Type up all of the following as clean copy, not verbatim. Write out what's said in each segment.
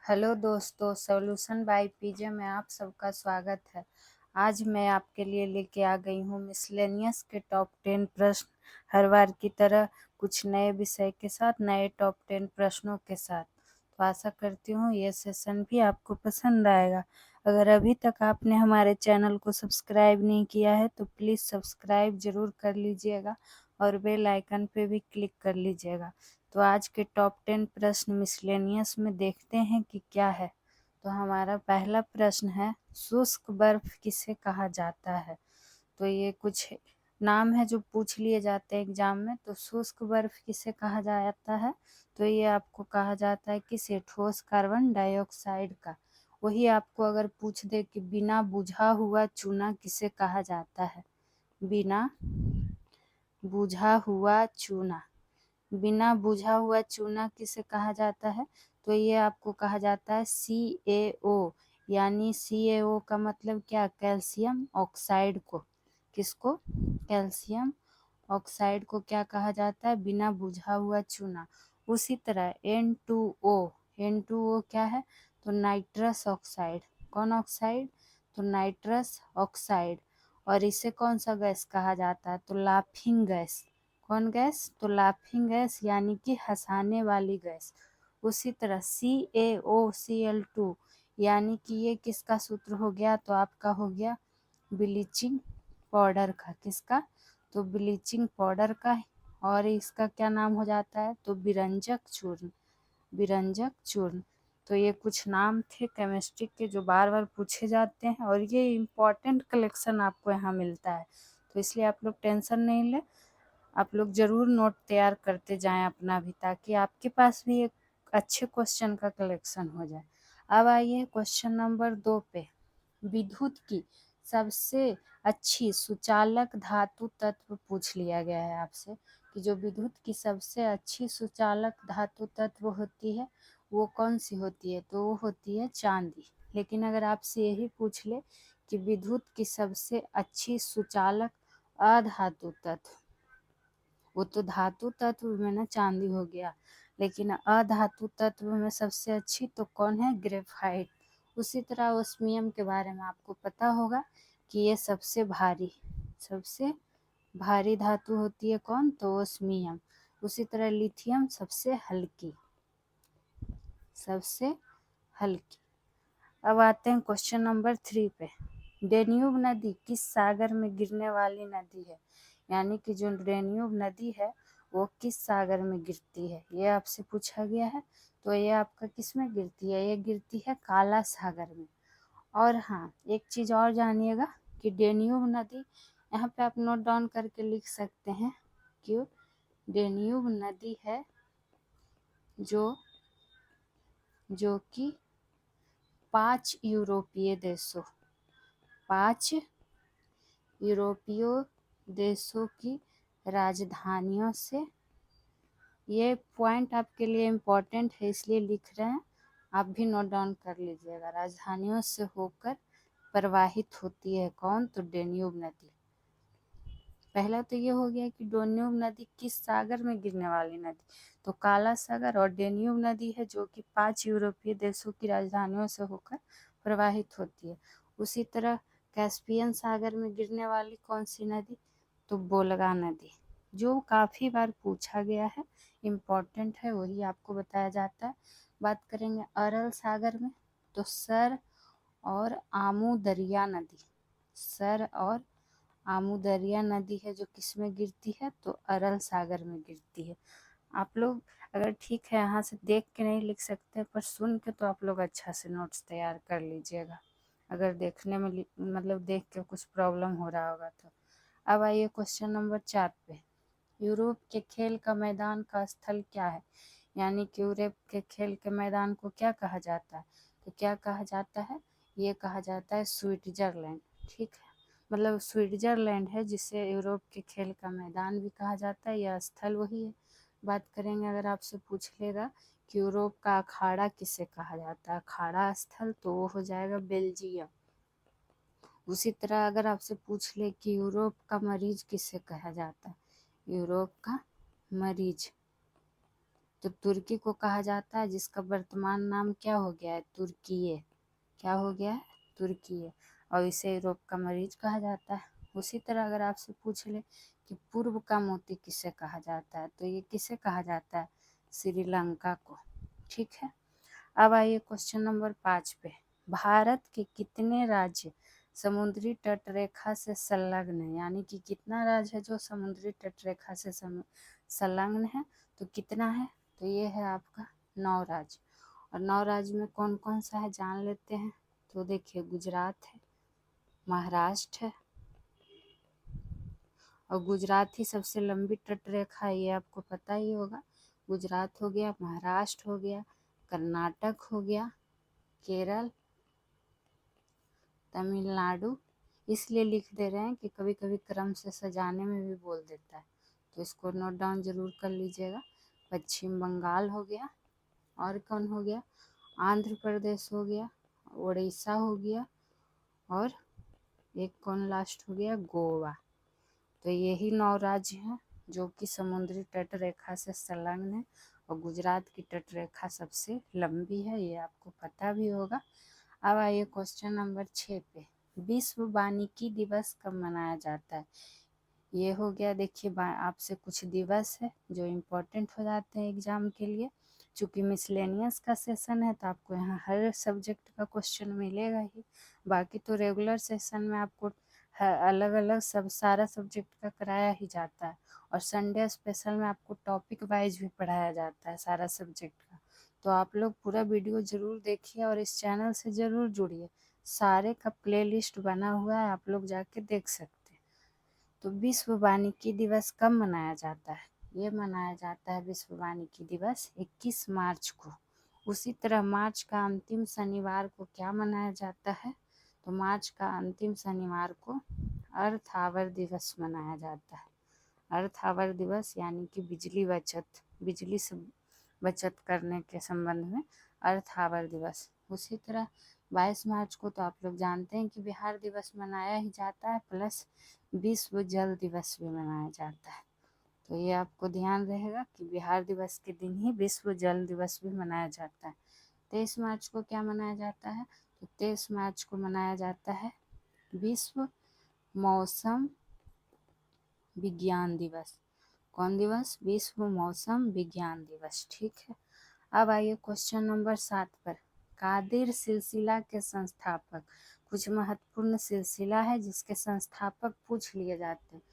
Hello दोस्तों, solution by PJ में आप सबका स्वागत है। आज मैं आपके लिए लेके आ गई हूँ मिसलेनियस के टॉप 10 प्रश्न। हर बार की तरह कुछ नए विषय के साथ, नए टॉप 10 प्रश्नों के साथ। तो आशा करती हूँ ये सेशन भी आपको पसंद आएगा। अगर अभी तक आपने हमारे चैनल को सब्सक्राइब नहीं किया है तो प्लीज़ सब्सक्राइब ज़रूर कर लीजिएगा और बेल आइकन पे भी क्लिक कर लीजिएगा। तो आज के टॉप 10 प्रश्न मिसलेनियस में देखते हैं कि क्या है। तो हमारा पहला प्रश्न है, शुष्क बर्फ किसे कहा जाता है। तो ये कुछ नाम है जो पूछ लिए जाते हैं एग्जाम में। तो शुष्क बर्फ किसे कहा जाता है, तो ये आपको कहा जाता है किसे, ठोस कार्बन डाइऑक्साइड का। वही आपको अगर पूछ दे कि बिना बुझा हुआ चूना किसे कहा जाता है, बिना बुझा हुआ चूना, बिना बुझा हुआ चूना किसे कहा जाता है, तो ये आपको कहा जाता है CaO। यानी CaO का मतलब क्या, कैल्शियम ऑक्साइड को। किसको, कैल्शियम ऑक्साइड को क्या कहा जाता है, बिना बुझा हुआ चूना। उसी तरह N2O क्या है, तो नाइट्रस ऑक्साइड। कौन ऑक्साइड, तो नाइट्रस ऑक्साइड। और इसे कौन सा गैस कहा जाता है, तो लाफिंग गैस। कौन गैस, तो लाफिंग गैस यानी कि हंसाने वाली गैस। उसी तरह CaOCl2 यानी कि ये किसका सूत्र हो गया, तो आपका हो गया ब्लीचिंग पाउडर का। किसका, तो ब्लीचिंग पाउडर का। और इसका क्या नाम हो जाता है, तो विरंजक चूर्ण, विरंजक चूर्ण। तो ये कुछ नाम थे केमिस्ट्री के जो बार बार पूछे जाते हैं और ये इम्पोर्टेंट कलेक्शन आपको यहाँ मिलता है। तो इसलिए आप लोग टेंशन नहीं ले, आप लोग ज़रूर नोट तैयार करते जाएं अपना भी, ताकि आपके पास भी एक अच्छे क्वेश्चन का कलेक्शन हो जाए। अब आइए क्वेश्चन नंबर 2 पे। विद्युत की सबसे अच्छी सुचालक धातु तत्व पूछ लिया गया है आपसे कि जो विद्युत की सबसे अच्छी सुचालक धातु तत्व होती है वो कौन सी होती है, तो वो होती है चांदी। लेकिन अगर आपसे यही पूछ ले कि विद्युत की सबसे अच्छी सुचालक अधातु तत्व, वो तो धातु तत्व में ना चांदी हो गया, लेकिन अधातु तत्व में सबसे अच्छी तो कौन है, ग्रेफाइट। उसी तरह ओस्मियम के बारे में आपको पता होगा कि ये सबसे भारी धातु होती है कौन, तो ओस्मियम। उसी तरह लिथियम सबसे हल्की। अब आते हैं क्वेश्चन नंबर 3 पे। डेन्यूब नदी किस सागर में गिरने वाली नदी है, यानी कि जो डेन्यूब नदी है वो किस सागर में गिरती है, ये आपसे पूछा गया है। तो ये आपका किस में गिरती है, ये गिरती है काला सागर में। और हाँ, एक चीज़ और जानिएगा कि डेन्यूब नदी, यहाँ पे आप नोट डाउन करके लिख सकते हैं, क्यों, डेन्यूब नदी है जो कि 5 यूरोपीय देशों की राजधानियों से, ये पॉइंट आपके लिए इम्पोर्टेंट है इसलिए लिख रहे हैं, आप भी नोट डाउन कर लीजिएगा। राजधानियों से होकर प्रवाहित होती है कौन, तो डेन्यूब नदी। पहला तो ये हो गया कि डेन्यूब नदी किस सागर में गिरने वाली नदी, तो काला सागर। और डेन्यूब नदी है जो कि 5 यूरोपीय देशों की राजधानियों से होकर प्रवाहित होती है। उसी तरह कैस्पियन सागर में गिरने वाली कौन सी नदी, तो वोल्गा नदी, जो काफ़ी बार पूछा गया है, इम्पोर्टेंट है, वही आपको बताया जाता है। बात करेंगे अरल सागर में, तो सर और आमू दरिया नदी, सर और आमू दरिया नदी है जो किस में गिरती है, तो अरल सागर में गिरती है। आप लोग अगर ठीक है यहाँ से देख के नहीं लिख सकते पर सुन के तो आप लोग अच्छा से नोट्स तैयार कर लीजिएगा, अगर देखने में मतलब देख के कुछ प्रॉब्लम हो रहा होगा तो। अब आइए क्वेश्चन नंबर 4 पे। यूरोप के खेल का मैदान का स्थल क्या है, यानी कि यूरोप के खेल के मैदान को क्या कहा जाता है, तो क्या कहा जाता है, ये कहा जाता है स्विट्जरलैंड। ठीक है, मतलब स्विट्जरलैंड है जिसे यूरोप के खेल का मैदान भी कहा जाता है, यह स्थल वही है। बात करेंगे अगर आपसे पूछ लेगा कि यूरोप का अखाड़ा किसे कहा जाता है, अखाड़ा स्थल, तो वो हो जाएगा बेल्जियम। उसी तरह अगर आपसे पूछ ले कि यूरोप का मरीज किसे कहा जाता है, यूरोप का मरीज, तो तुर्की को कहा जाता है, जिसका वर्तमान नाम क्या हो गया है, तुर्कीये। क्या हो गया है, तुर्कीये। और इसे यूरोप का मरीज कहा जाता है। उसी तरह अगर आपसे पूछ ले कि पूर्व का मोती किसे कहा जाता है, तो ये किसे कहा जाता है, श्रीलंका को। ठीक है। अब आइए क्वेश्चन नंबर 5 पे। भारत के कितने राज्य समुद्री तट रेखा से संलग्न है, यानी कि कितना राज्य है जो समुद्री तट रेखा से संलग्न है, तो कितना है, तो ये है आपका 9 राज्य। और 9 राज्य में कौन कौन सा है जान लेते हैं। तो देखिए, गुजरात है, महाराष्ट्र है, और गुजरात ही सबसे लंबी तट रेखा है, ये आपको पता ही होगा। गुजरात हो गया, महाराष्ट्र हो गया, कर्नाटक हो गया, केरल, तमिलनाडु। इसलिए लिख दे रहे हैं कि कभी कभी क्रम से सजाने में भी बोल देता है, तो इसको नोट डाउन जरूर कर लीजिएगा। पश्चिम बंगाल हो गया, और कौन हो गया, आंध्र प्रदेश हो गया, उड़ीसा हो गया, और एक कौन लास्ट हो गया, गोवा। तो यही 9 राज्य हैं जो कि समुद्री तट रेखा से संलग्न है, और गुजरात की तट रेखा सबसे लंबी है, ये आपको पता भी होगा। अब आइए क्वेश्चन नंबर 6 पे। विश्व वानिकी दिवस कब मनाया जाता है। ये हो गया, देखिए आपसे कुछ दिवस है जो इम्पोर्टेंट हो जाते हैं एग्जाम के लिए। चूँकि मिसलेनियस का सेशन है तो आपको यहाँ हर सब्जेक्ट का क्वेश्चन मिलेगा ही। बाकी तो रेगुलर सेशन में आपको अलग अलग सब सारा सब्जेक्ट का कराया ही जाता है, और संडे स्पेशल में आपको टॉपिक वाइज भी पढ़ाया जाता है सारा सब्जेक्ट का। तो आप लोग पूरा वीडियो ज़रूर देखिए और इस चैनल से ज़रूर जुड़िए। सारे का प्लेलिस्ट बना हुआ है, आप लोग जाके देख सकते हैं। तो विश्व वानिकी दिवस कब मनाया जाता है, ये मनाया जाता है विश्व वानिकी दिवस 21 मार्च को। उसी तरह मार्च का अंतिम शनिवार को क्या मनाया जाता है, तो मार्च का अंतिम शनिवार को अर्थ आवर दिवस मनाया जाता है। अर्थ आवर दिवस यानी कि बिजली से बचत करने के संबंध में अर्थ आवर दिवस। उसी तरह 22 मार्च को तो आप लोग जानते हैं कि बिहार दिवस मनाया ही जाता है, प्लस विश्व जल दिवस भी मनाया जाता है। तो ये आपको ध्यान रहेगा कि बिहार दिवस के दिन ही विश्व जल दिवस भी मनाया जाता है। 23 मार्च को क्या मनाया जाता है, तो 23 मार्च को मनाया जाता है विश्व मौसम विज्ञान दिवस। कौन दिवस, विश्व मौसम विज्ञान दिवस। ठीक है। अब आइए क्वेश्चन नंबर 7 पर। कादिर सिलसिला के संस्थापक, कुछ महत्वपूर्ण सिलसिला है जिसके संस्थापक पूछ लिए जाते हैं।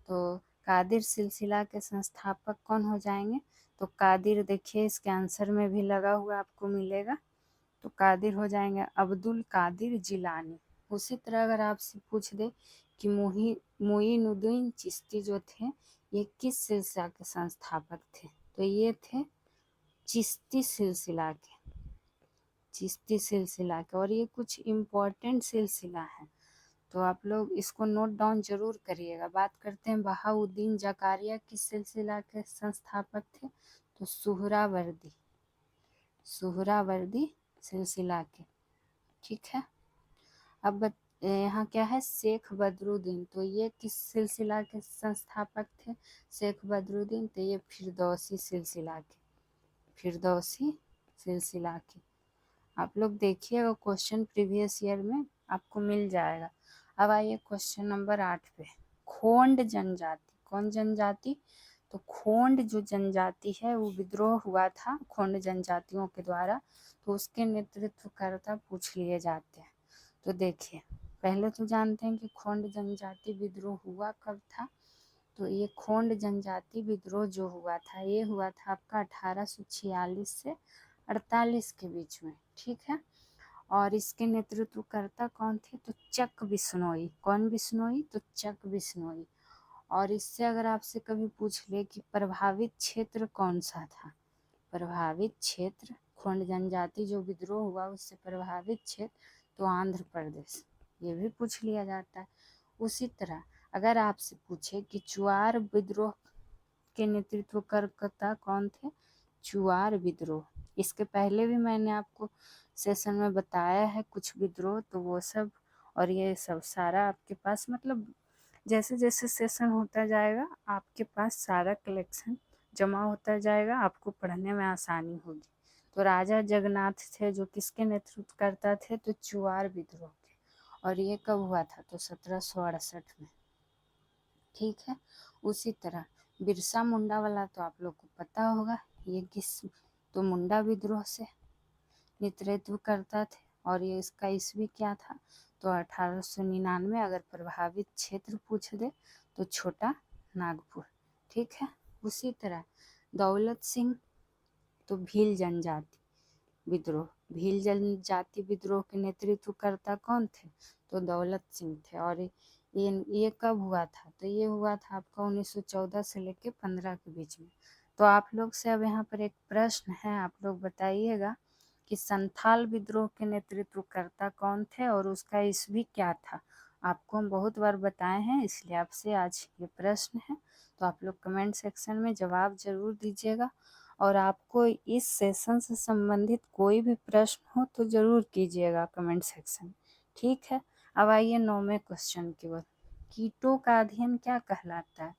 तो कादिर सिलसिला के संस्थापक कौन हो जाएंगे, तो कादिर देखिए इसके आंसर में भी लगा हुआ आपको मिलेगा, तो कादिर हो जाएंगे अब्दुल कादिर जिलानी। उसी तरह अगर आपसे पूछ दे कि मोइनुद्दीन चिश्ती जो थे ये किस सिलसिला के संस्थापक थे, तो ये थे चिश्ती सिलसिला के, और ये कुछ इम्पोर्टेंट सिलसिला है, तो आप लोग इसको नोट डाउन जरूर करिएगा। बात करते हैं बहाउद्दीन जकारिया किस सिलसिला के संस्थापक थे, तो सुहरावर्दी सिलसिला के। ठीक है। अब यहाँ क्या है, शेख बदरुद्दीन, तो ये किस सिलसिला के संस्थापक थे, शेख बदरुद्दीन, तो ये फिरदौसी सिलसिला के। आप लोग देखिएगा क्वेश्चन प्रीवियस ईयर में आपको मिल जाएगा। अब आइए क्वेश्चन नंबर 8 पे। खोंड जनजाति, कौन जनजाति, तो खोंड जो जनजाति है वो विद्रोह हुआ था खोंड जनजातियों के द्वारा, तो उसके नेतृत्वकर्ता पूछ लिए जाते हैं। तो देखिए, पहले तो जानते हैं कि खोंड जनजाति विद्रोह हुआ कब था, तो ये खोंड जनजाति विद्रोह जो हुआ था ये हुआ था आपका 1846 से 48 के बीच में। ठीक है। और इसके नेतृत्वकर्ता कौन थे, तो चक बिश्नोई। कौन बिश्नोई, तो चक बिश्नोई। और इससे अगर आपसे कभी पूछ ले कि प्रभावित क्षेत्र कौन सा था, प्रभावित क्षेत्र खोंड जनजाति जो विद्रोह हुआ उससे प्रभावित क्षेत्र, तो आंध्र प्रदेश, ये भी पूछ लिया जाता है। उसी तरह अगर आपसे पूछे कि चुआर विद्रोह के नेतृत्वकर्ता कौन थे, चुआर विद्रोह, इसके पहले भी मैंने आपको सेशन में बताया है कुछ विद्रोह, तो वो सब और ये सब सारा आपके पास, मतलब जैसे जैसे सेशन होता जाएगा आपके पास सारा कलेक्शन जमा होता जाएगा, आपको पढ़ने में आसानी होगी। तो राजा जगन्नाथ थे जो किसके नेतृत्व करता थे, तो चुआर विद्रोह के। और ये कब हुआ था, तो 1768 में। ठीक है। उसी तरह बिरसा मुंडा वाला तो आप लोग को पता होगा, ये किस, तो मुंडा विद्रोह से नेतृत्व करता थे। और ये इसका ईस्वी क्या था, तो 1899। अगर प्रभावित क्षेत्र पूछ दे तो छोटा नागपुर। ठीक है। उसी तरह दौलत सिंह, तो भील जनजाति विद्रोह, भील जनजाति विद्रोह के नेतृत्व करता कौन थे, तो दौलत सिंह थे। और ये कब हुआ था, तो ये हुआ था आपका 1914 से लेके 15 के बीच में। तो आप लोग से अब यहाँ पर एक प्रश्न है, आप लोग बताइएगा कि संथाल विद्रोह के नेतृत्व करता कौन थे और उसका ईस्वी क्या था। आपको हम बहुत बार बताए हैं, इसलिए आपसे आज ये प्रश्न है। तो आप लोग कमेंट सेक्शन में जवाब जरूर दीजिएगा। और आपको इस सेशन से संबंधित कोई भी प्रश्न हो तो ज़रूर कीजिएगा कमेंट सेक्शन। ठीक है। अब आइए 9वें क्वेश्चन की ओर। कीटों का अध्ययन क्या कहलाता है,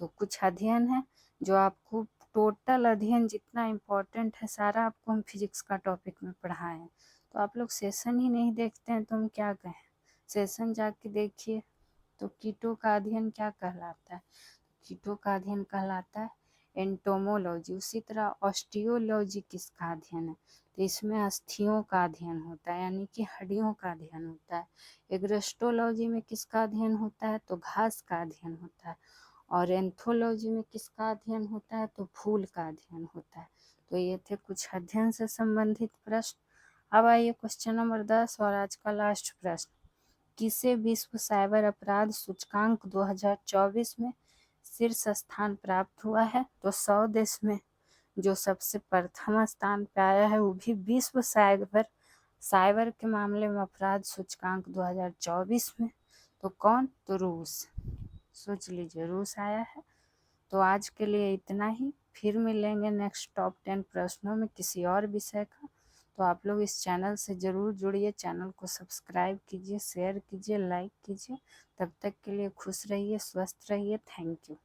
तो कुछ अध्ययन है जो आपको टोटल अध्ययन जितना इम्पोर्टेंट है सारा आपको हम फिजिक्स का टॉपिक में पढ़ाए हैं। तो आप लोग सेशन ही नहीं देखते हैं तो हम क्या कहें, सेशन जाके देखिए। तो कीटों का अध्ययन क्या कहलाता है, कीटों का अध्ययन कहलाता है एंटोमोलॉजी। उसी तरह ऑस्टियोलॉजी किसका अध्ययन है, तो इसमें अस्थियों का अध्ययन होता है, यानी कि हड्डियों का अध्ययन होता है। एग्रेस्टोलॉजी में किसका अध्ययन होता है, तो घास का अध्ययन होता है। और एंथोलॉजी में किसका अध्ययन होता है, तो फूल का अध्ययन होता है। तो ये थे कुछ अध्ययन से संबंधित प्रश्न। अब आइए क्वेश्चन नंबर 10 और आज का लास्ट प्रश्न। किसे विश्व साइबर अपराध सूचकांक 2024 में शीर्ष स्थान प्राप्त हुआ है, तो 100 देश में जो सबसे प्रथम स्थान पे आया है वो भी विश्व साइबर के मामले में अपराध सूचकांक 2024 में, तो कौन, तो रूस। सोच लीजिए, रूस आया है। तो आज के लिए इतना ही, फिर मिलेंगे नेक्स्ट टॉप 10 प्रश्नों में किसी और विषय का। तो आप लोग इस चैनल से ज़रूर जुड़िए, चैनल को सब्सक्राइब कीजिए, शेयर कीजिए, लाइक कीजिए। तब तक के लिए खुश रहिए, स्वस्थ रहिए। Thank you.